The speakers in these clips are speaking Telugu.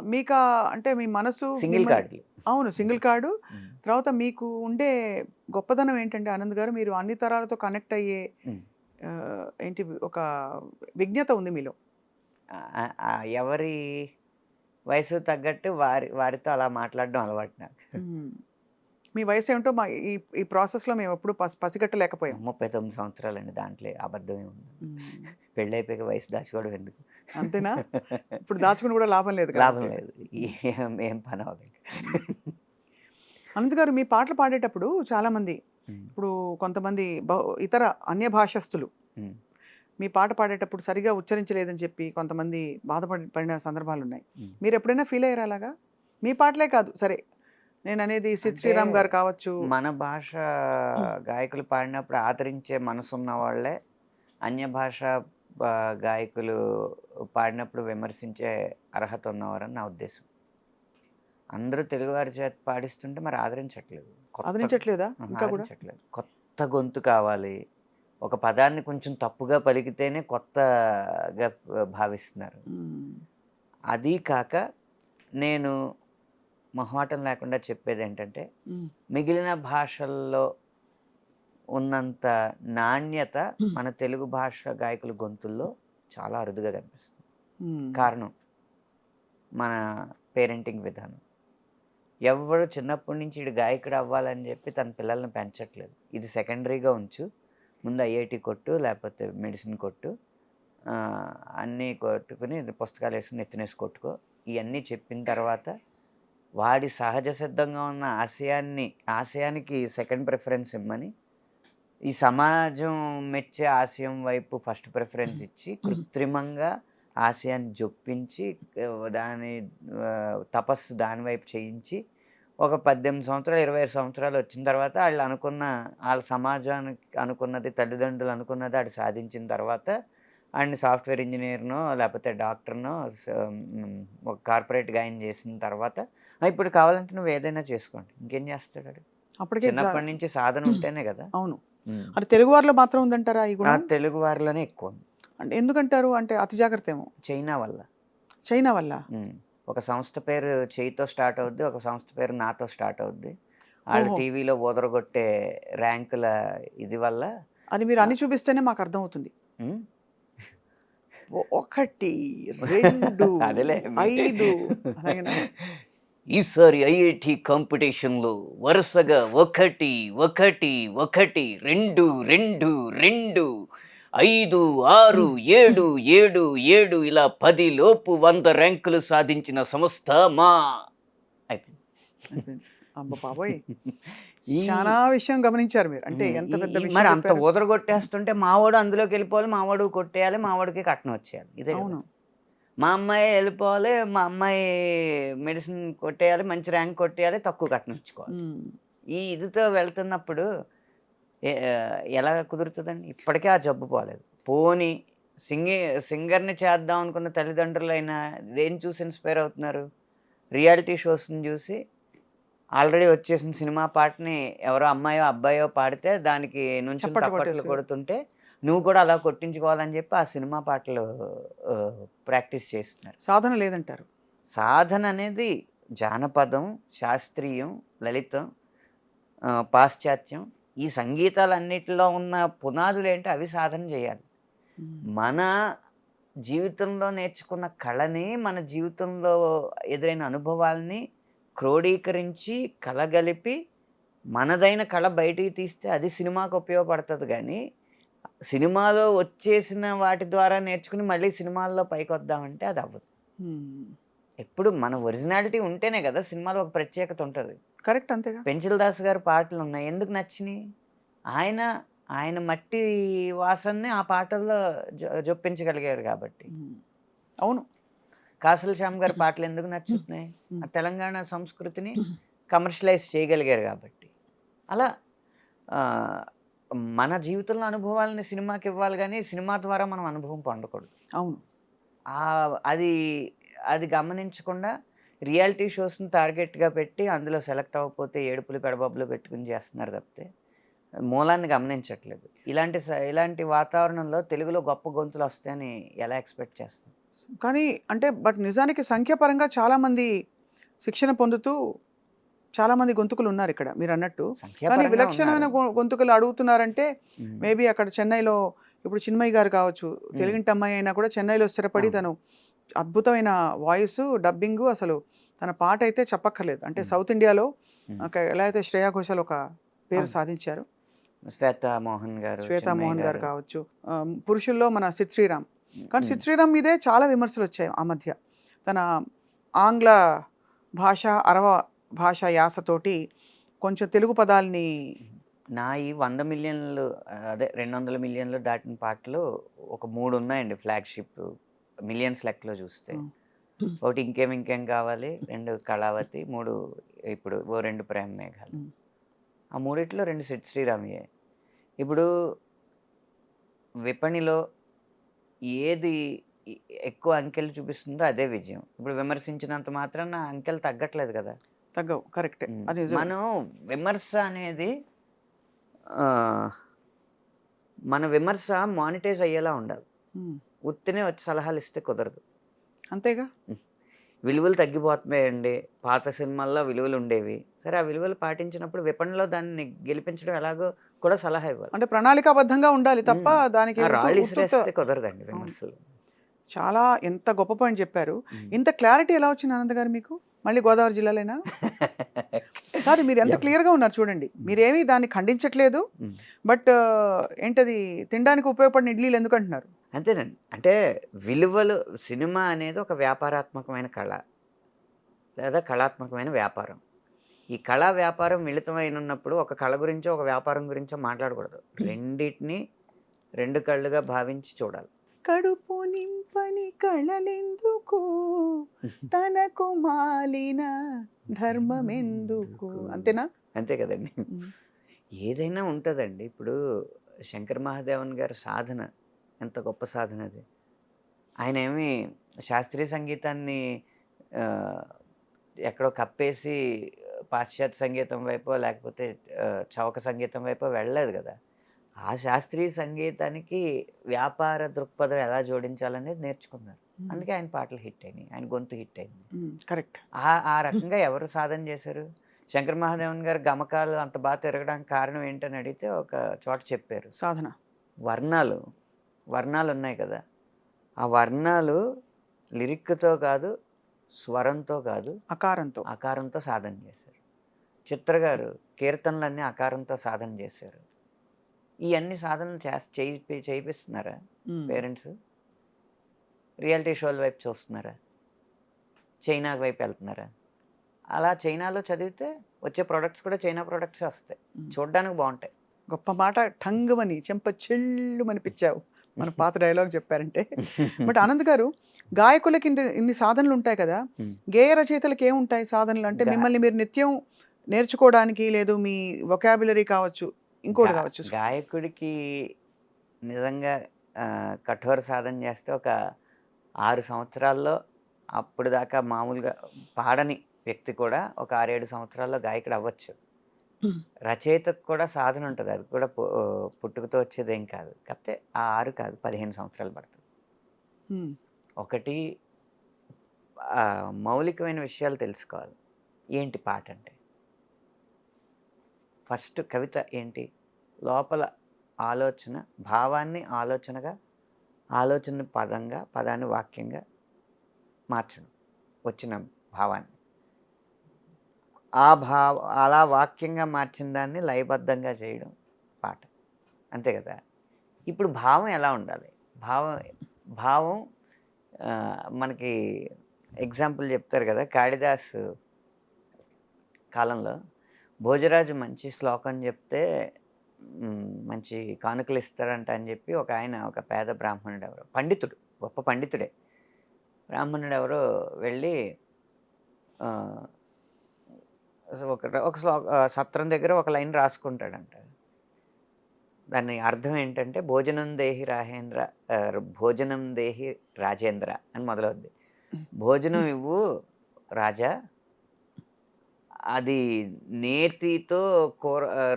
మీకా అంటే మీ మనసు సింగిల్ మిమ్మల్ని కార్డ్‌లు. అవును. Single card. హ్మ్. తర్వాత మీకు ఉండే గొప్పదనం ఏంటంటే ఆనంద్ గారు మీరు అన్ని తరాలతో కనెక్ట్ అయ్యే హ్మ్. ఏంటి ఒక విజ్ఞత ఉంది మీలో. ఎవరి వయసుకు తగ్గట్టు వారితో అలా మాట్లాడడం అలవాటు నాకు. హ్మ్. మీ వయసేమిటో ఈ ఈ ప్రాసెస్‌లో మేమెప్పుడు పసిగట్టలేకపోయాం. 39 సంవత్సరాలండి. దాంట్లో అబద్ధం ఏముంది. హ్మ్. పెళ్ళైపోయాక వయసు దాచుకోవడం ఎందుకు? అంతేనా? ఇప్పుడు దాచుకుని కూడా లాభం లేదు లాభం కాబట్టి. లేదు. హ్మ్. ఏం పనవ్వదు. హ్మ్. అనంత్ గారు మీ పాటలు పాడేటప్పుడు చాలామంది హ్మ్. ఇప్పుడు కొంతమంది ఇతర అన్య భాషస్థులు హ్మ్. మీ పాట పాడేటప్పుడు సరిగ్గా ఉచ్చరించలేదని చెప్పి కొంతమంది పడిన సందర్భాలున్నాయి. హ్మ్. మీరెప్పుడైనా ఫీల్ అయ్యారా అలాగా? మీ పాటలే కాదు సరే. నేననేది 'సిద్ అంటే శ్రీరామ్' గారు కావచ్చు. మన భాష గాయకులు పాడినప్పుడు ఆదరించే మనసున్న వాళ్ళే అన్య భాష బా గాయకులు పాడినప్పుడు విమర్శించే అర్హత ఉన్నవారని నా ఉద్దేశం. అందరూ తెలుగువారి చేత పాడిస్తుంటే మరి ఆదరించట్లేదు. ఆదరించట్లేదా ఇంకా గూడా? ఆదరించట్లేదు. కొత్త గొంతు కావాలి. ఒక పదాన్ని కొంచెం తప్పుగా పలికితేనే కొత్తగా భావిస్తున్నారు. హ్మ్. అదీ కాక నేను మొహమాటం లేకుండా చెప్పేదేంటంటే, హ్మ్. మిగిలిన భాషల్లో ఉన్నంత నాణ్యత హ్మ్. మన తెలుగు భాష గాయకుల గొంతుల్లో చాలా అరుదుగా కనిపిస్తుంది. హ్మ్. కారణం మన పేరెంటింగ్ విధానం. ఎవ్వరు చిన్నప్పటి నుంచి ఈడు గాయకుడు అవ్వాలని చెప్పి తన పిల్లల్ని పెంచట్లేదు. ఇది సెకండరీగా ఉంచు. ముందు ఐఐటీ కొట్టు, లేకపోతే మెడిసిన్ కొట్టు. అన్నీ కొట్టుకొని పుస్తకాలేసుకొని నెత్తినేసి కొట్టుకో. ఇయన్నీ చెప్పిన తర్వాత వాడి సహజ సిద్ధంగా ఉన్న ఆశయానికి సెకండ్ ప్రిఫరెన్స్ ఇమ్మని, ఈ సమాజం మెచ్చే ఆశయం వైపు ఫస్ట్ ప్రిఫరెన్స్ ఇచ్చి, హ్మ్. కృత్రిమంగా ఆశయాన్ని జొప్పించి దాని తపస్సు దాని వైపు చేయించి, ఒక 18 సంవత్సరాలు, 25 సంవత్సరాలు వచ్చిన తర్వాత ఆళ్ళ సమాజానికి అనుకున్నది, తల్లిదండ్రులు అనుకున్నది ఆడు సాధించిన తర్వాత, ఆడిని సాఫ్ట్‌వేర్ ఇంజినీర్‌నో, లేపోతే డాక్టర్‌నో ఒక కార్పొరేట్ గాయన చేసిన తర్వాత, ఇప్పుడు కావాలంటే నువ్వేదైనా చేసుకోండి. ఇంకేం చేస్తాడాడు? అప్పటికే చిన్నప్పటి నుంచి సాధన ఉంటేనే గదా! అవును. హ్మ్. అంటే తెలుగు వారిలో మాత్రం ఉందంటారా ఈ ఆ గుణం? తెలుగు వారిలోనే ఎక్కువుంది. అంటే ఎందుకంటారు? అంటే అతి జాగ్రత్తేమో. చైనా వల్ల. చైనా వల్ల? హ్మ్. ఒక సంస్థ పేరు చెయ్యితో స్టార్ట్ అవుద్ది. ఒక సంస్థ పేరు నాతో స్టార్ట్ అవుద్ది. ఆళ్ళు ఓహో! టీవీలో ఊదరగొట్టే ర్యాంకుల ఇది వల్ల అది మీరు ఆహ్, అన్ని చూపిస్తేనే మాకర్థమవుతుంది. హ్మ్. 1, 2, అదేలే 5 అలాగేనా? ఈసారి ఐఐటీ కాంపిటీషన్‌లో వరుసగా 1, 1, 1, 2, 2, 2, 5, 6, 7, 7, 7 ఇలా 10 లోపు 100 ర్యాంకులు సాధించిన సంస్థ మా అయిపోయింది. అయిపోయింది. అమ్మ బాబోయ్! ఈ చానా విషయం గమనించారు మీరు. అంటే హ్మ్. ఎంత ఈ పెద్ద ఈ విషయం మరి అంత చెప్పారు. ఊదరగొట్టేస్తుంటే మావోడు అందులోకెళ్ళిపోవాలి, మావోడు కొట్టేయాలి, మావోడికి కట్నం వచ్చేయాలి. ఇదే గదా! అవును. మా అమ్మాయే ఎళ్ళిపోవాలి, మా అమ్మాయి మెడిసిన్ కొట్టేయాలి, మంచి ర్యాంక్ కొట్టేయాలి, తక్కువ కట్నం ఇచ్చుకోవాలి. హ్మ్. ఈ ఇదితో వెళ్తున్నప్పుడు ఎలా కుదురుతదండి? ఇప్పటికే ఆ జబ్బు పోలేదు. పోనీ సింగి సింగర్‌ని చేద్దాం అనుకున్న తల్లిదండ్రులైనా దేన్ని చూసి ఇన్‌స్పైర్ అవుతున్నారు? రియాలిటీ షోస్‌ని జూసి ఆల్రెడీ వచ్చేసిన సినిమా పాటని ఎవరో అమ్మాయో, అబ్బాయో పాడితే దానికి నుంచుని చప్పట్లు తప్పట్లు కొట్టేసారు. కొడుతుంటే, నువ్వు కూడా అలా కొట్టించుకోవాలని జెప్పి ఆ సినిమా పాటలు ప్రాక్టీస్ చేస్తున్నారు. సాధన లేదంటారు. సాధన అనేది జానపదం, శాస్త్రీయం, లలితం, పాశ్చాత్యం ఈ సంగీతాలన్నిటిలో ఉన్న పునాదులేంటి అవి సాధన జేయాలి. హ్మ్. మన జీవితంలో నేర్చుకున్న కళని, మన జీవితంలో ఎదురైన అనుభవాల్ని క్రోడీకరించి, కలగలిపి, మనదైన కళ బయటికి తీస్తే అది సినిమాకు ఉపయోగపడతది గానీ, సినిమాలో వచ్చేసిన వాటి ద్వారా నేర్చుకుని మళ్ళీ సినిమాల్లో పైకొద్దామంటే అదవ్వదు. హ్మ్. ఎప్పుడు మన ఒరిజినాలిటీ ఉంటేనే గదా! సినిమాలో ఒక ప్రత్యేకత ఉంటది. కరెక్ట్ అంతేగా. 'పెంచిల్ దాస్' గారి పాటలున్నాయి. ఎందుకు నచ్చినియి? ఆయన, ఆయన మట్టి వాసనని ఆ పాటల్లో జొప్పించగలిగారు గాబట్టి. హ్మ్. అవును. 'కాసుల శ్యామ్' గారి పాటలెందుకు హ్మ్. నచ్చుతున్నాయి? ఆ హ్మ్. తెలంగాణ సంస్కృతిని కమర్షియలైజ్ చేయగలిగారు గాబట్టి. అలా ఆహ్, మన జీవితంలో అనుభవాలని సినిమాకివ్వాలి గానీ, సినిమా ద్వారా మనం అనుభవం పొందకూడదు. అవును. అది అది గమనించకుండా రియాలిటీ షోస్‌ని టార్గెట్‌గా పెట్టి అందులో సెలెక్ట్ అవ్వకపోతే ఏడుపులు, పెడబొబ్బలు పెట్టుకొని జేస్తున్నారు తప్పితే, మూలాన్ని గమనించట్లేదు. ఇలాంటి వాతావరణంలో తెలుగులో గొప్ప గొంతులు వస్తాయని ఎలా ఎక్స్‌పెక్ట్ చేస్తాం? కానీ అంటే బట్ నిజానికి సంఖ్యాపరంగా చాలామంది శిక్షణ పొందుతూ చాలామంది గొంతుకులున్నారిక్కడ మీరన్నట్టు. కానీ సంఖ్యాపరంగా విలక్షణమైన ఉన్నారు. గొంతుకలు అడుగుతున్నారంటే హ్మ్. మేబీ అక్కడ చెన్నైలో ఇప్పుడు చిన్మయి గారు కావచ్చు. హ్మ్. తెలుగింటి అమ్మాయి అయినా కూడా చెన్నైలో స్థిరపడి అవును. తను అద్భుతమైన వాయిసు, డబ్బింగు అసలు తన పాటైతే చెప్పక్కర్లేదు. అంటే హ్మ్. సౌత్ ఇండియాలో హ్మ్. ఎలా అయితే శ్రేయా ఘోషాల్ ఒక పేరు అవును. సాధించారో, 'శ్వేతా మోహన్' గారు, శ్వేతా 'చిన్మయి' మోహన్ గారు గారు. కావచ్చు. పురుషుల్లో మన సిద్ శ్రీరామ్. కానీ హ్మ్. సిద్ శ్రీరామ్ మీదే చాలా విమర్శలొచ్చాయి ఆ మధ్య. తన ఆంగ్ల భాష, అరవ భాష యాసతోటి కొంచెం తెలుగు పదాల్ని నాయి 100,000,000 అదే 200,000,000 దాటిన పాటలు ఒక 3 ఉన్నాయండి ఫ్లాగ్‌షిప్ మిలియన్స్ లెక్కలో చూస్తే. హ్మ్. ఒకటి 'ఇంకేం ఇంకేం కావాలి', 2 'కళావతి', 3 ఇప్పుడు 'ఓ 2 ప్రేమ మేఘాలు'. హ్మ్. ఆ మూడిట్లో 2 సిద్ శ్రీరామ్‌యే. ఇప్పుడు విపణిలో ఏది ఎ ఎక్కువ అంకెలు చూపిస్తుందో అదే విజయం. ఇప్పుడు విమర్శించినంత మాత్రాన అంకెలు తగ్గట్లేదు కదా! తగ్గవు. కరెక్టే. హ్మ్. అది నిజమే. మనం విమర్శ అనేది ఆహ్, మన విమర్శ మానిటైజ్ అయ్యేలా ఉండాలి. హ్మ్. ఉత్తినే వచ్చి సలహాలిస్తే కుదరదు. అంతేగా. హ్మ్. విలువలు తగ్గిపోతున్నాయండి. పాత సినిమాల్లో విలువలుండేవి. సరే ఆ విలువలు పాటించినప్పుడు విపణిలో దాన్ని గెలిపించడం ఎలాగో కూడా సలహా ఇవ్వాలి. అంటే ప్రణాళికాబద్ధంగా ఉండాలి తప్ప హ్మ్. దానికి ఆ! రాళ్ళు ఉత్తుత్త ఇసిరేస్తే కుదరదండి అవును. విమర్శలు. చాలా ఎంత గొప్ప పాయింట్ చెప్పారు. హ్మ్. ఇంత క్లారిటీ ఎలా వచ్చింది ఆనంద్ గారు మీకు? మళ్ళీ గోదావరి జిల్లాలేనా? కాదు మీరు ఎంత ఎవ్ క్లియర్‌గా ఉన్నారు చూడండి. హ్మ్. మీరేమి దాన్ని ఖండించట్లేదు. హ్మ్. బట్ ఏంటది తినడానికి ఉపయోగపడిన ఇడ్లీలు ఎందుకంటున్నారు? అంతేనండి. అంటే విలువలు సినిమా అనేది ఒక వ్యాపారాత్మకమైన కళ. లేదా కళాత్మకమైన వ్యాపారం. ఈ కళా వ్యాపారం మిళితమైనున్నప్పుడు ఒక కళ గురించో, ఒక వ్యాపారం గురించో మాట్లాడకూడదు. రెండిటిని 2 కళ్ళుగా భావించి చూడాలి. కడుపు నింపని కళలెందుకు తనకు మాలిన ధర్మమెందుకు ఎందుకు? అంతేనా? అంతే కదండీ! హ్మ్. ఏదైనా ఉంటదండి. ఇప్పుడు 'శంకర్ మహాదేవన్' గారి సాధన ఎంత గొప్ప సాధనది. ఆయనేమి శాస్త్రీయ సంగీతాన్ని ఆహ్, ఎక్కడో కప్పేసి పాశ్చాత్య సంగీతం వైపో, లేకపోతే చౌక సంగీతం వైపో వెళ్ళలేదు గదా! ఆ శాస్త్రీయ సంగీతానికి వ్యాపార దృక్పథం ఎలా జోడించాలనేది నేర్చుకున్నారు. హ్మ్. అందుకే ఆయన పాటలు హిట్ అయినాయి. ఆయన గొంతు హిట్ అయింది. హ్మ్. కరెక్ట్. ఆ రకంగా ఎవరు సాధన చేశారు? శంకర్ మహాదేవన్ గారు గమకాలు అంత తిరగడానికి కారణం ఏంటని అడిగితే ఒక చోట చెప్పారు. సాధన. వర్ణాలు, వర్ణాలున్నాయి కదా! ఆ వర్ణాలు లిరిక్‌తో కాదు, స్వరంతో కాదు, అకారంతో. ఆకారంతో సాధన చేశారు. చిత్ర గారు కీర్తనలన్నీ ఆకారంతో సాధన చేశారు. ఇయన్నీ సాధనలు చేపిస్తున్నారా హ్మ్. పేరెంట్స్? రియాలిటీ షోల వైపు చూస్తున్నారా? చైనా వైపు ఎళ్తున్నారా? అలా చైనాలో చదివితే వచ్చే ప్రొడక్ట్స్ కూడా చైనా ప్రొడక్ట్సే వస్తాయి. హ్మ్. చూడ్డానికి బావుంటాయి. గొప్ప మాట ఠంగుమని చెంప చెల్లుమనిపిచ్చావు. మన పాత డైలాగ్ చెప్పారంటే. బట్ ఆనంద్ గారు గాయకులకి ఇన్ని సాధనలుంటాయి కదా! హ్మ్. గేయ రచయితలకి ఏముంటాయి సాధనలు? అంటే గా మిమ్మల్ని మీరు నిత్యం నేర్చుకోవడానికి లేదు మీ వొకాబులరీ కావచ్చు, గా ఇంకోటి కావచ్చు. గాయకుడికి నిజంగా కఠోర సాధన చేస్తే ఒక 6 సంవత్సరాల్లో అప్పటిదాకా మామూలుగా పాడని వ్యక్తి కూడా ఒక 6, 7 సంవత్సరాల్లో గాయకుడవ్వచ్చు. హ్మ్. రచయితకు కూడా సాధన ఉంటది. అది కూడా పుట్టుకతో వచ్చేదేం కాదు. కాకపోతే ఆ 6 కాదు 15 సంవత్సరాలు పడతది. హ్మ్. ఒకటి మౌలికమైన విషయాలు తెలుసుకోవాలి. ఏంటి పాటంటే? ఫస్ట్ కవిత ఏంటి? లోపల ఆలోచన, భావాన్ని ఆలోచనగా, ఆలోచనని పదంగా, పదాన్ని వాక్యంగా మార్చడం. వచ్చిన భావాన్ని. అలా వాక్యంగా మార్చిన దాన్ని లయబద్ధంగా చేయడం పాట. అంతే కదా! ఇప్పుడు భావం ఎలా ఉండాలి? భావం భావం మనకి ఎగ్జాంపుల్ చెప్తారు కదా! కాళిదాసు కాలంలో భోజరాజు మంచి శ్లోకం చెప్తే మంచి కానుకలిస్తాడంట అని చెప్పి ఒకాయన ఒక పేద బ్రాహ్మణుడెవరో పండితుడు, గొప్ప పండితుడే. బ్రాహ్మణుడెవరో వెళ్ళి ఆహ్, ఒక సత్రం దగ్గర ఒక లైన్ రాసుకుంటాడంట. దాని అర్థం ఏంటంటే భోజనం దేహి రాజేంద్ర అని మొదలవుద్ది. హ్మ్. భోజనం హ్మ్. ఇవ్వు రాజా అది నేతితో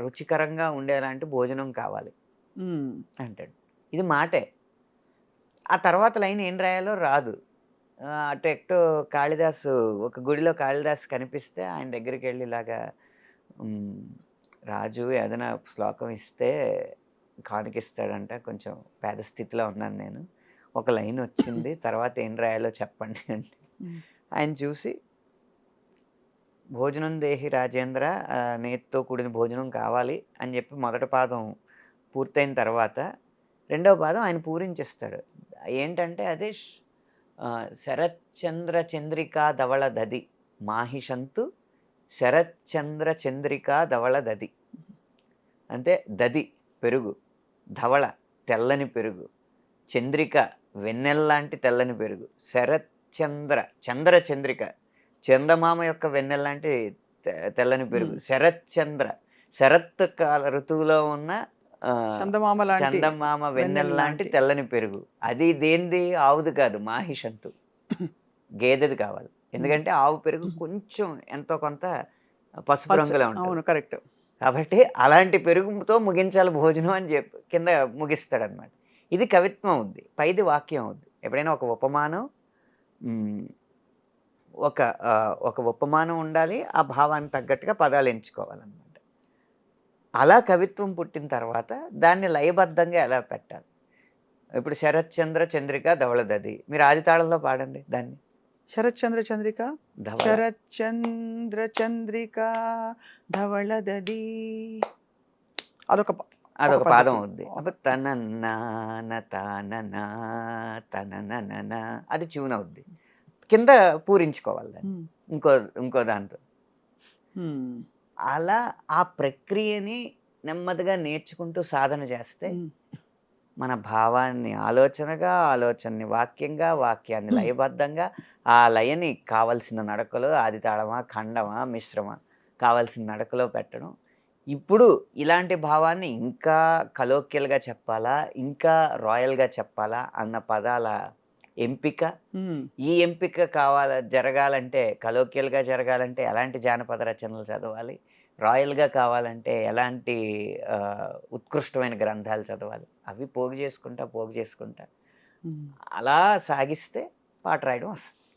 రుచికరంగా ఉండేలాంటి భోజనం కావాలి హ్మ్. అంటాడు. ఇది మాటే. ఆ తర్వాత లైన్ ఏం రాయాలో రాదు. అటు ఎటో కాళిదాసు ఒక గుడిలో కాళిదాసు కనిపిస్తే ఆయన దగ్గరికెళ్ళి ఇలాగా హ్మ్. రాజు ఏదైనా శ్లోకం ఇస్తే కానుకిస్తాడంట. కొంచెం పేద స్థితిలో ఉన్నాను నేను. ఒక లైన్ వచ్చింది. తర్వాత ఏం రాయాలో చెప్పండి అంటే హ్మ్. ఆయన చూసి భోజనం దేహి రాజేంద్ర నేతితో కూడిన భోజనం కావాలి అని చెప్పి మొదటి పాదం పూర్తయిన తర్వాత రెండవ పాదం ఆయన పూరించిస్తాడు. ఏంటంటే అది శరత్చంద్ర చంద్రికా ధవళ దది మాహిషంతు శరత్చంద్ర చంద్రికా ధవళ దది. అంటే దది పెరుగు, ధవళ తెల్లని పెరుగు, చంద్రిక వెన్నెల్లాంటి తెల్లని పెరుగు, శరత్చంద్ర చంద్ర చంద్రిక చందమామ యొక్క వెన్నెల్లాంటి తెల్లని పెరుగు, హ్మ్. శరత్చంద్ర శరత్ కాల ఋతువులో ఉన్న చందమామ లాంటి చందమామ వెన్నెల వెన్నెల్లాంటి లాంటి. తెల్లని పెరుగు. అది దేనిది? ఆవుది కాదు, మాహిషంతు. గేదెది కావాలి. హ్మ్. ఎందుకంటే ఆవు పెరుగు కొంచెం ఎంతో కొంత పసుపు పల్చ రంగులో ఉంటది. అవును. కరెక్ట్. కాబట్టి అలాంటి పెరుగుతో ముగించాలి భోజనం అని చెప్పి కింద ముగిస్తాడనమాట. ఇది కవిత్వం అవుద్ది. పైది వాక్యం అవుద్ది. ఎప్పుడైనా ఒక ఉపమానం హ్మ్. ఒక ఉపమానం ఉండాలి. ఆ భావానికి తగ్గట్టుగా పదాలు ఎంచుకోవాలనమాట. అలా కవిత్వం పుట్టిన తర్వాత దాన్ని లయబద్ధంగా ఎలా పెట్టాలి? ఇప్పుడు 'శరత్చంద్ర చంద్రిక ధవళదది' మీరు ఆది తాళంలో పాడండి దాన్ని. శరత్చంద్ర చంద్రిక ధవళ శరత్చంద్ర చంద్రిక ధవళదది అదొక ఒక అదొక పాదం పద్ధతి. అవుద్ది. ఒక అప్పుడు తనన్నాన తాననా తనననన అది ట్యూన్ అవుద్ది. కింద పూరించుకోవాలి దాన్ని. హ్మ్. ఇంకో ఇంకో దాంతో. హ్మ్. అలా ఆ ప్రక్రియని నెమ్మదిగా నేర్చుకుంటూ సాధన చేస్తే హ్మ్. మన భావాన్ని ఆలోచనగా, ఆలోచనని వాక్యంగా, వాక్యాన్ని లయబద్ధంగా, ఆ లయని కావాల్సిన నడకలో ఆది తాళమా, ఖండమా, మిశ్రమా కావాల్సిన నడకలో పెట్టడం. ఇప్పుడు ఇలాంటి భావాన్ని ఇంకా కలోక్యల్‌గా చెప్పాలా, ఇంకా రాయల్‌గా చెప్పాలా అన్న పదాల ఎంపిక, హ్మ్. ఈ ఎంపిక జరగాలంటే కలోక్యల్‌గా జరగాలంటే ఎలాంటి జానపద రచనలు చదవాలి? రాయల్‌గా కావాలంటే ఎలాంటి ఉత్కృష్టమైన గ్రంథాలు చదవాలి? అవి పోగు చేసుకుంటా, పోగు చేసుకుంటా హ్మ్. అలా సాగిస్తే పాట రాయడం వస్తది.